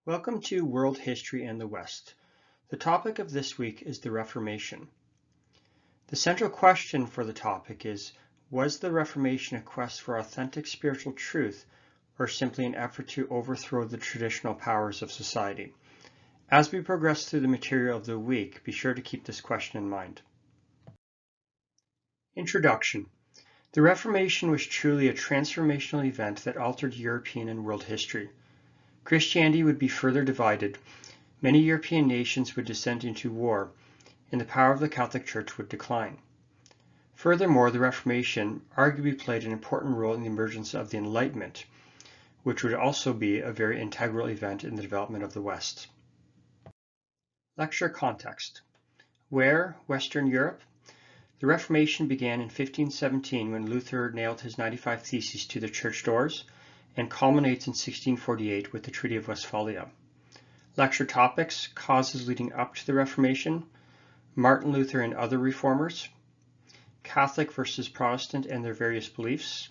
Welcome to World History and the West. The topic of this week is the Reformation. The central question for the topic is, was the Reformation a quest for authentic spiritual truth or simply an effort to overthrow the traditional powers of society? As we progress through the material of the week, be sure to keep this question in mind. Introduction. The Reformation was truly a transformational event that altered European and world history. Christianity would be further divided, many European nations would descend into war, and the power of the Catholic Church would decline. Furthermore, the Reformation arguably played an important role in the emergence of the Enlightenment, which would also be a very integral event in the development of the West. Lecture context. Where? Western Europe. The Reformation began in 1517 when Luther nailed his 95 Theses to the church doors, and culminates in 1648 with the Treaty of Westphalia. Lecture topics: causes leading up to the Reformation, Martin Luther and other reformers, Catholic versus Protestant and their various beliefs,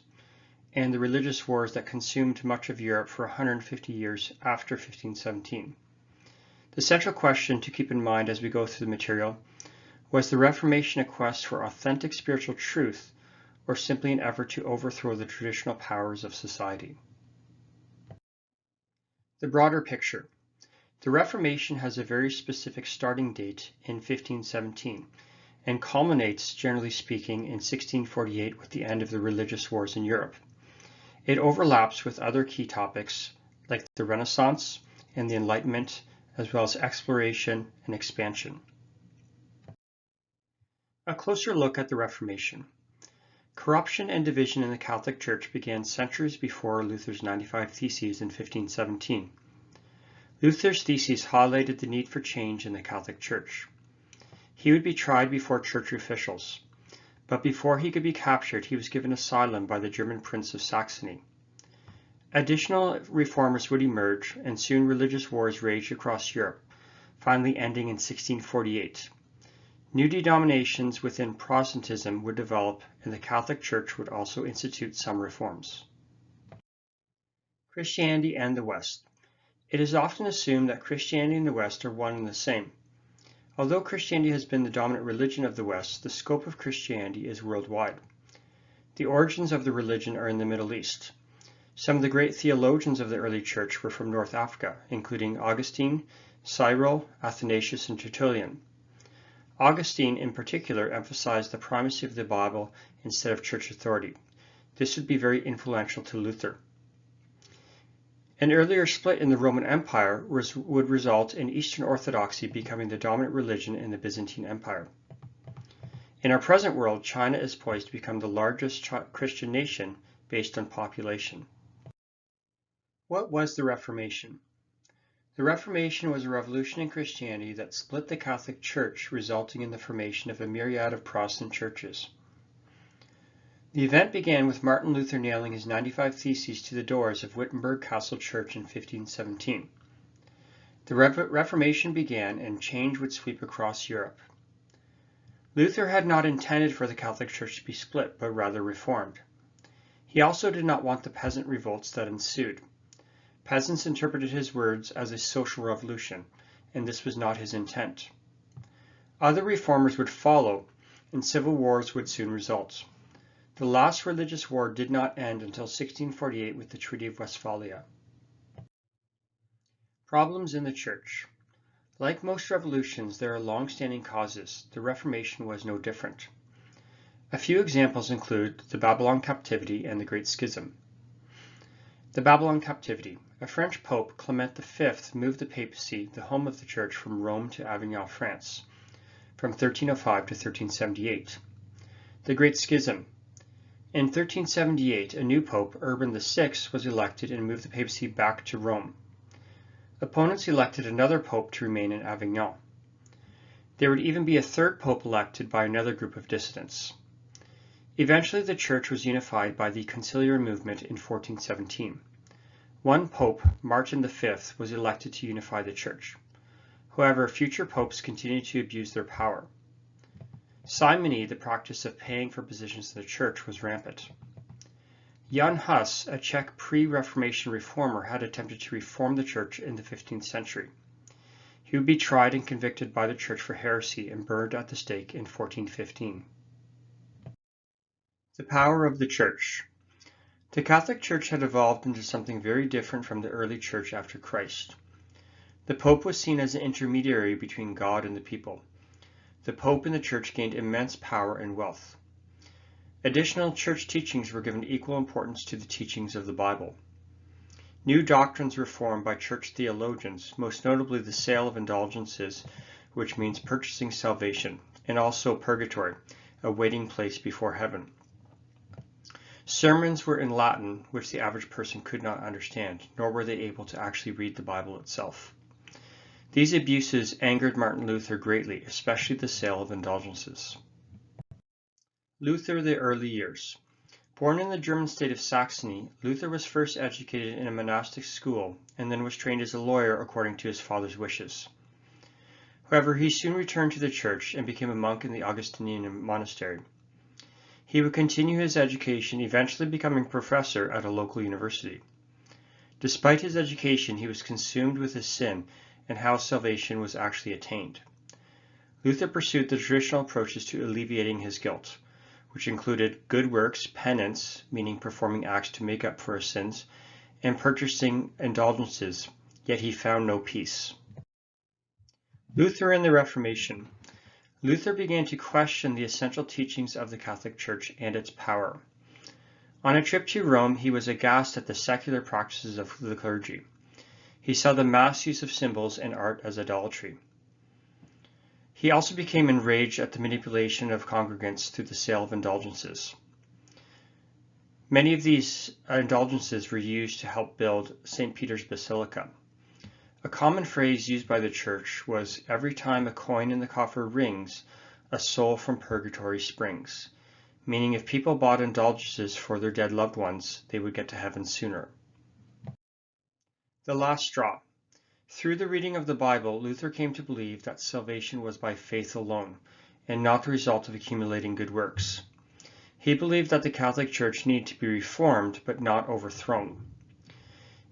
and the religious wars that consumed much of Europe for 150 years after 1517. The central question to keep in mind as we go through the material: was the Reformation a quest for authentic spiritual truth or simply an effort to overthrow the traditional powers of society? The broader picture. The Reformation has a very specific starting date in 1517 and culminates, generally speaking, in 1648 with the end of the religious wars in Europe. It overlaps with other key topics like the Renaissance and the Enlightenment, as well as exploration and expansion. A closer look at the Reformation. Corruption and division in the Catholic Church began centuries before Luther's 95 Theses in 1517. Luther's theses highlighted the need for change in the Catholic Church. He would be tried before church officials, but before he could be captured, he was given asylum by the German Prince of Saxony. Additional reformers would emerge, and soon religious wars raged across Europe, finally ending in 1648. New denominations within Protestantism would develop, and the Catholic Church would also institute some reforms. Christianity and the West. It is often assumed that Christianity and the West are one and the same. Although Christianity has been the dominant religion of the West, the scope of Christianity is worldwide. The origins of the religion are in the Middle East. Some of the great theologians of the early church were from North Africa, including Augustine, Cyril, Athanasius, and Tertullian. Augustine, in particular, emphasized the primacy of the Bible instead of church authority. This would be very influential to Luther. An earlier split in the Roman Empire would result in Eastern Orthodoxy becoming the dominant religion in the Byzantine Empire. In our present world, China is poised to become the largest Christian nation based on population. What was the Reformation? The Reformation was a revolution in Christianity that split the Catholic Church, resulting in the formation of a myriad of Protestant churches. The event began with Martin Luther nailing his 95 Theses to the doors of Wittenberg Castle Church in 1517. The Reformation began, and change would sweep across Europe. Luther had not intended for the Catholic Church to be split, but rather reformed. He also did not want the peasant revolts that ensued. Peasants interpreted his words as a social revolution, and this was not his intent. Other reformers would follow, and civil wars would soon result. The last religious war did not end until 1648 with the Treaty of Westphalia. Problems in the Church. Like most revolutions, there are long-standing causes. The Reformation was no different. A few examples include the Babylon captivity and the Great Schism. The Babylon captivity. A French Pope, Clement V, moved the papacy, the home of the Church, from Rome to Avignon, France, from 1305 to 1378. The Great Schism. In 1378, a new pope, Urban VI, was elected and moved the papacy back to Rome. Opponents elected another pope to remain in Avignon. There would even be a third pope elected by another group of dissidents. Eventually, the Church was unified by the Conciliar movement in 1417. One pope, Martin V, was elected to unify the Church. However, future popes continued to abuse their power. Simony, the practice of paying for positions in the Church, was rampant. Jan Hus, a Czech pre-Reformation reformer, had attempted to reform the church in the 15th century. He would be tried and convicted by the church for heresy and burned at the stake in 1415. The power of the church. The Catholic Church had evolved into something very different from the early church after Christ. The Pope was seen as an intermediary between God and the people. The Pope and the Church gained immense power and wealth. Additional church teachings were given equal importance to the teachings of the Bible. New doctrines were formed by church theologians, most notably the sale of indulgences, which means purchasing salvation, and also purgatory, a waiting place before heaven. Sermons were in Latin, which the average person could not understand, nor were they able to actually read the Bible itself. These abuses angered Martin Luther greatly, especially the sale of indulgences. Luther, the early years. Born in the German state of Saxony, Luther was first educated in a monastic school and then was trained as a lawyer according to his father's wishes. However, he soon returned to the church and became a monk in the Augustinian monastery. He would continue his education, eventually becoming a professor at a local university. Despite his education, he was consumed with his sin and how salvation was actually attained. Luther pursued the traditional approaches to alleviating his guilt, which included good works, penance, meaning performing acts to make up for his sins, and purchasing indulgences, yet he found no peace. Luther and the Reformation. Luther began to question the essential teachings of the Catholic Church and its power. On a trip to Rome, he was aghast at the secular practices of the clergy. He saw the mass use of symbols and art as idolatry. He also became enraged at the manipulation of congregants through the sale of indulgences. Many of these indulgences were used to help build St. Peter's Basilica. A common phrase used by the church was, "Every time a coin in the coffer rings, a soul from purgatory springs," meaning if people bought indulgences for their dead loved ones, they would get to heaven sooner. The last straw. Through the reading of the Bible, Luther came to believe that salvation was by faith alone, and not the result of accumulating good works. He believed that the Catholic Church needed to be reformed, but not overthrown.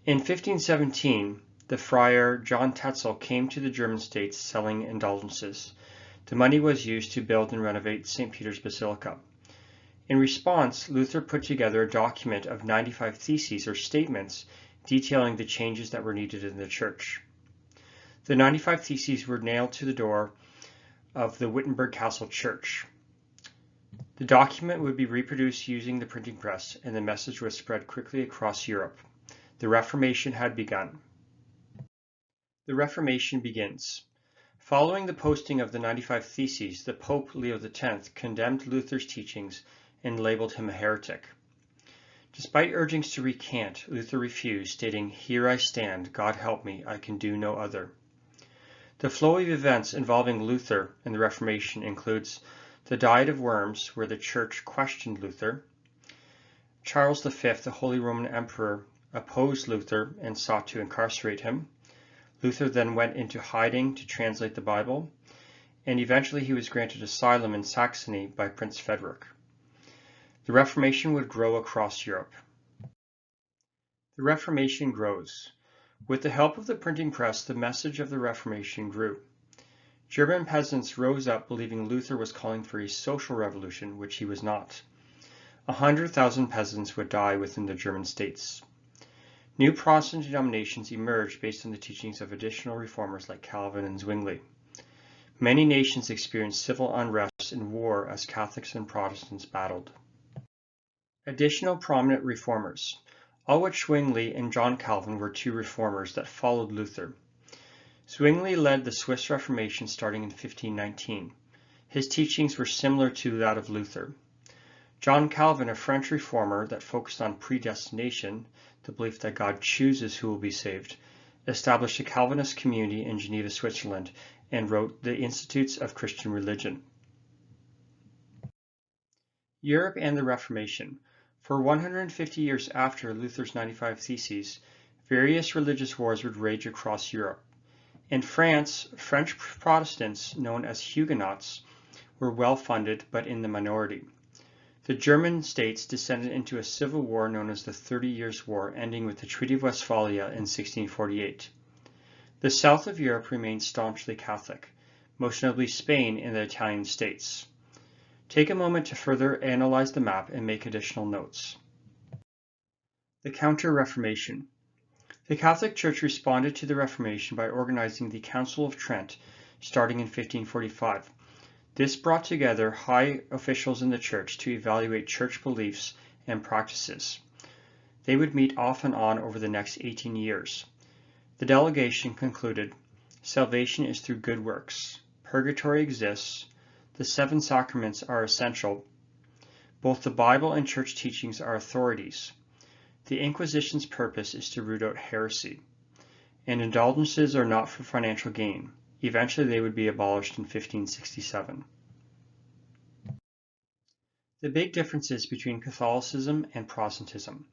In 1517, the friar John Tetzel came to the German states selling indulgences. The money was used to build and renovate St. Peter's Basilica. In response, Luther put together a document of 95 theses or statements detailing the changes that were needed in the church. The 95 theses were nailed to the door of the Wittenberg Castle Church. The document would be reproduced using the printing press, and the message was spread quickly across Europe. The Reformation had begun. The Reformation begins. Following the posting of the 95 Theses, the Pope Leo X condemned Luther's teachings and labeled him a heretic. Despite urgings to recant, Luther refused, stating, "Here I stand, God help me, I can do no other." The flow of events involving Luther and the Reformation includes the Diet of Worms, where the Church questioned Luther. Charles V, the Holy Roman Emperor, opposed Luther and sought to incarcerate him. Luther then went into hiding to translate the Bible, and eventually he was granted asylum in Saxony by Prince Frederick. The Reformation would grow across Europe. The Reformation grows. With the help of the printing press, the message of the Reformation grew. German peasants rose up believing Luther was calling for a social revolution, which he was not. 100,000 peasants would die within the German states. New Protestant denominations emerged based on the teachings of additional reformers like Calvin and Zwingli. Many nations experienced civil unrest and war as Catholics and Protestants battled. Additional prominent reformers. Ulrich Zwingli and John Calvin were two reformers that followed Luther. Zwingli led the Swiss Reformation starting in 1519. His teachings were similar to that of Luther. John Calvin, a French reformer that focused on predestination, the belief that God chooses who will be saved, established a Calvinist community in Geneva, Switzerland, and wrote the Institutes of Christian Religion. Europe and the Reformation. For 150 years after Luther's 95 Theses, various religious wars would rage across Europe. In France, French Protestants, known as Huguenots, were well funded but in the minority. The German states descended into a civil war known as the 30 Years' War, ending with the Treaty of Westphalia in 1648. The south of Europe remained staunchly Catholic, most notably Spain and the Italian states. Take a moment to further analyze the map and make additional notes. The Counter-Reformation. The Catholic Church responded to the Reformation by organizing the Council of Trent, starting in 1545. This brought together high officials in the Church to evaluate church beliefs and practices. They would meet off and on over the next 18 years. The delegation concluded, salvation is through good works. Purgatory exists. The 7 sacraments are essential. Both the Bible and church teachings are authorities. The Inquisition's purpose is to root out heresy. And indulgences are not for financial gain. Eventually they would be abolished in 1567. The big differences between Catholicism and Protestantism.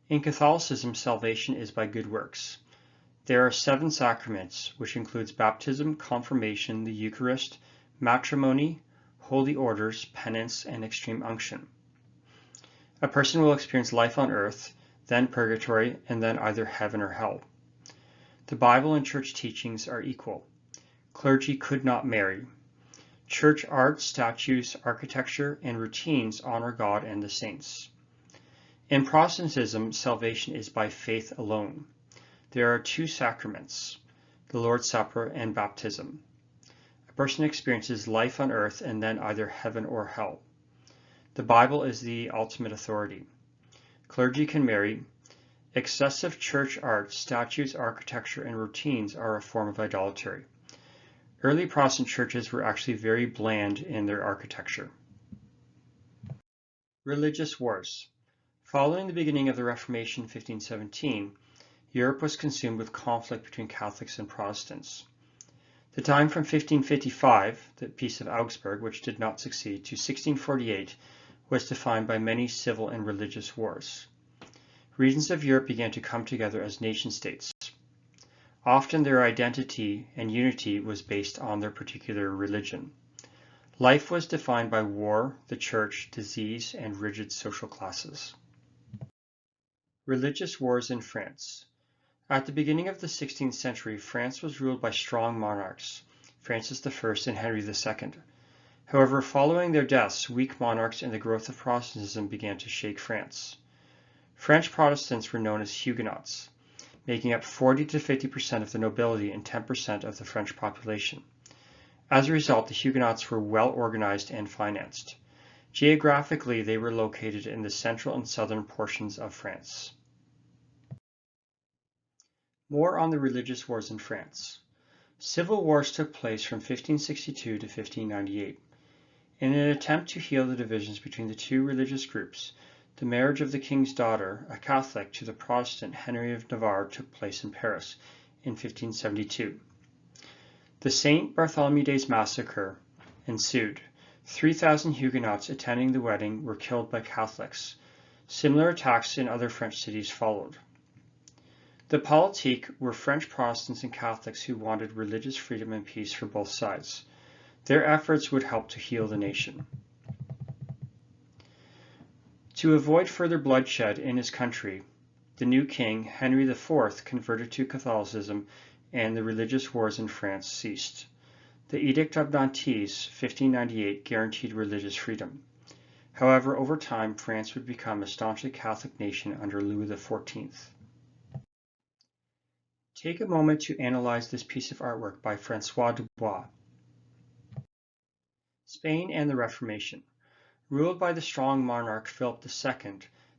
In Catholicism, salvation is by good works. There are 7 sacraments, which includes baptism, confirmation, the Eucharist, matrimony, holy orders, penance, and extreme unction. A person will experience life on earth, then purgatory, and then either heaven or hell. The Bible and church teachings are equal. Clergy could not marry. Church art, statues, architecture, and routines honor God and the saints. In Protestantism, salvation is by faith alone. There are 2 sacraments, the Lord's Supper and baptism. A person experiences life on earth and then either heaven or hell. The Bible is the ultimate authority. Clergy can marry. Excessive church art, statues, architecture, and routines are a form of idolatry. Early Protestant churches were actually very bland in their architecture. Religious wars. Following the beginning of the Reformation in 1517, Europe was consumed with conflict between Catholics and Protestants. The time from 1555, the Peace of Augsburg, which did not succeed, to 1648 was defined by many civil and religious wars. Regions of Europe began to come together as nation-states. Often their identity and unity was based on their particular religion. Life was defined by war, the church, disease, and rigid social classes. Religious wars in France. At the beginning of the 16th century, France was ruled by strong monarchs, Francis I and Henry II. However, following their deaths, weak monarchs and the growth of Protestantism began to shake France. French Protestants were known as Huguenots, making up 40 to 50% of the nobility and 10% of the French population. As a result, the Huguenots were well organized and financed. Geographically, they were located in the central and southern portions of France. More on the religious wars in France. Civil wars took place from 1562 to 1598. In an attempt to heal the divisions between the 2 religious groups, the marriage of the king's daughter, a Catholic, to the Protestant Henry of Navarre took place in Paris in 1572. The St. Bartholomew Days massacre ensued. 3,000 Huguenots attending the wedding were killed by Catholics. Similar attacks in other French cities followed. The politique were French Protestants and Catholics who wanted religious freedom and peace for both sides. Their efforts would help to heal the nation. To avoid further bloodshed in his country, the new king, Henry IV, converted to Catholicism and the religious wars in France ceased. The Edict of Nantes, 1598, guaranteed religious freedom. However, over time, France would become a staunchly Catholic nation under Louis XIV. Take a moment to analyze this piece of artwork by François Dubois. Spain and the Reformation. Ruled by the strong monarch Philip II,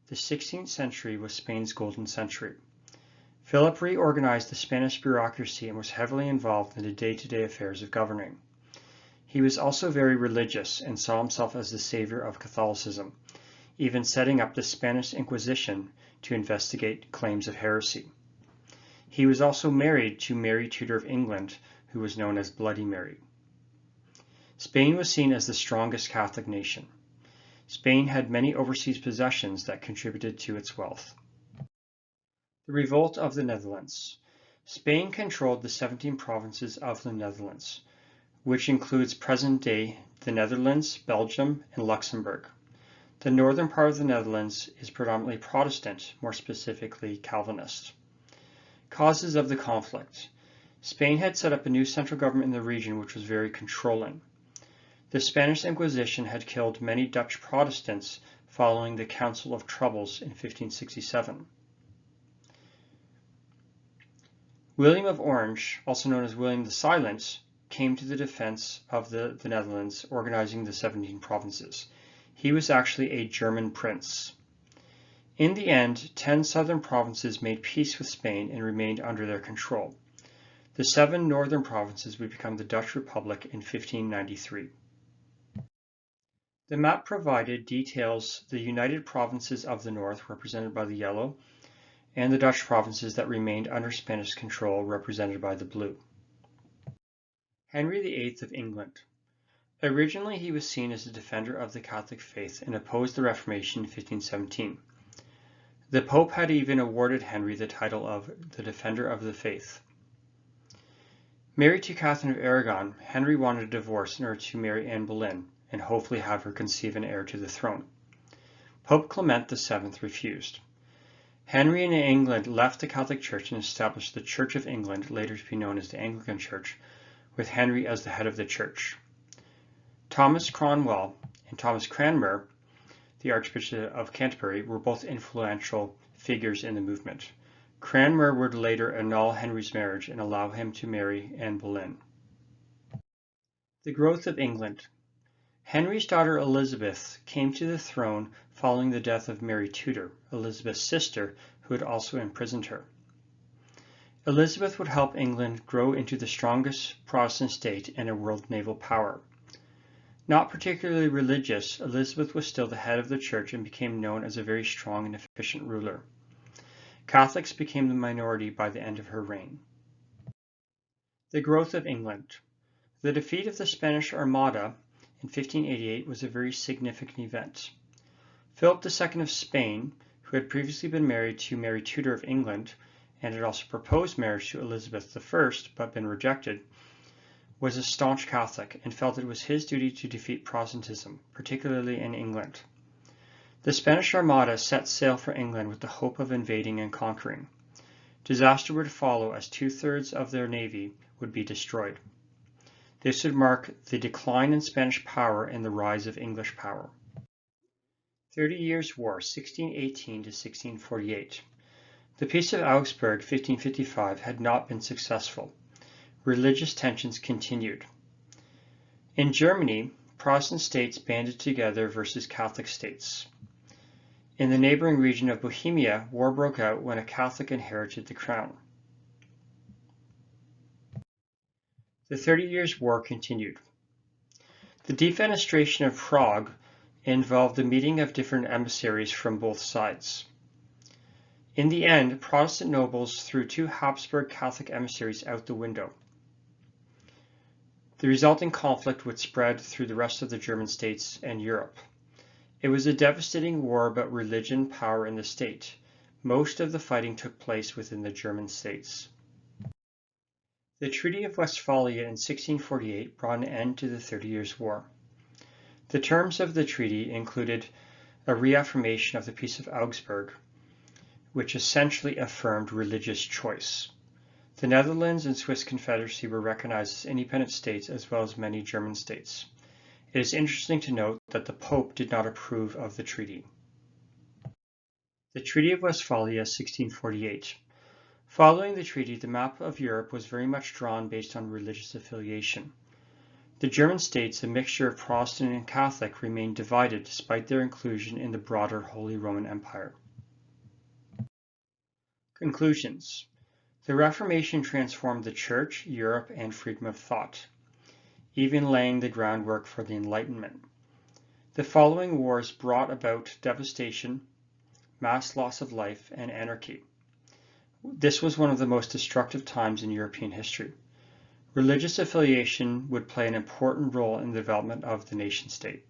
the 16th century was Spain's golden century. Philip reorganized the Spanish bureaucracy and was heavily involved in the day-to-day affairs of governing. He was also very religious and saw himself as the savior of Catholicism, even setting up the Spanish Inquisition to investigate claims of heresy. He was also married to Mary Tudor of England, who was known as Bloody Mary. Spain was seen as the strongest Catholic nation. Spain had many overseas possessions that contributed to its wealth. The Revolt of the Netherlands. Spain controlled the 17 provinces of the Netherlands, which includes present-day the Netherlands, Belgium, and Luxembourg. The northern part of the Netherlands is predominantly Protestant, more specifically Calvinist. Causes of the conflict. Spain had set up a new central government in the region which was very controlling. The Spanish Inquisition had killed many Dutch Protestants following the Council of Troubles in 1567. William of Orange, also known as William the Silent, came to the defense of the Netherlands, organizing the 17 provinces. He was actually a German prince. In the end, 10 southern provinces made peace with Spain and remained under their control. The 7 northern provinces would become the Dutch Republic in 1593. The map provided details the United Provinces of the North, represented by the yellow, and the Dutch provinces that remained under Spanish control, represented by the blue. Henry VIII of England. Originally, he was seen as a defender of the Catholic faith and opposed the Reformation in 1517. The Pope had even awarded Henry the title of the Defender of the Faith. Married to Catherine of Aragon, Henry wanted a divorce in order to marry Anne Boleyn and hopefully have her conceive an heir to the throne. Pope Clement VII refused. Henry in England left the Catholic Church and established the Church of England, later to be known as the Anglican Church, with Henry as the head of the church. Thomas Cromwell and Thomas Cranmer, the Archbishop of Canterbury, were both influential figures in the movement. Cranmer would later annul Henry's marriage and allow him to marry Anne Boleyn. The growth of England. Henry's daughter Elizabeth came to the throne following the death of Mary Tudor, Elizabeth's sister, who had also imprisoned her. Elizabeth would help England grow into the strongest Protestant state and a world naval power. Not particularly religious, Elizabeth was still the head of the church and became known as a very strong and efficient ruler. Catholics became the minority by the end of her reign. The growth of England. The defeat of the Spanish Armada in 1588 was a very significant event. Philip II of Spain, who had previously been married to Mary Tudor of England and had also proposed marriage to Elizabeth I but been rejected, was a staunch Catholic and felt it was his duty to defeat Protestantism, particularly in England. The Spanish Armada set sail for England with the hope of invading and conquering. Disaster would follow as 2/3 of their navy would be destroyed. This would mark the decline in Spanish power and the rise of English power. 30 Years' War, 1618 to 1648. The Peace of Augsburg, 1555, had not been successful. Religious tensions continued. In Germany, Protestant states banded together versus Catholic states. In the neighboring region of Bohemia, war broke out when a Catholic inherited the crown. The 30 Years' War continued. The defenestration of Prague involved the meeting of different emissaries from both sides. In the end, Protestant nobles threw 2 Habsburg Catholic emissaries out the window. The resulting conflict would spread through the rest of the German states and Europe. It was a devastating war about religion, power, and the state. Most of the fighting took place within the German states. The Treaty of Westphalia in 1648 brought an end to the 30 Years' War. The terms of the treaty included a reaffirmation of the Peace of Augsburg, which essentially affirmed religious choice. The Netherlands and Swiss Confederacy were recognized as independent states as well as many German states. It is interesting to note that the Pope did not approve of the treaty. The Treaty of Westphalia, 1648. Following the treaty, the map of Europe was very much drawn based on religious affiliation. The German states, a mixture of Protestant and Catholic, remained divided despite their inclusion in the broader Holy Roman Empire. Conclusions. The Reformation transformed the Church, Europe, and freedom of thought, even laying the groundwork for the Enlightenment. The following wars brought about devastation, mass loss of life, and anarchy. This was one of the most destructive times in European history. Religious affiliation would play an important role in the development of the nation-state.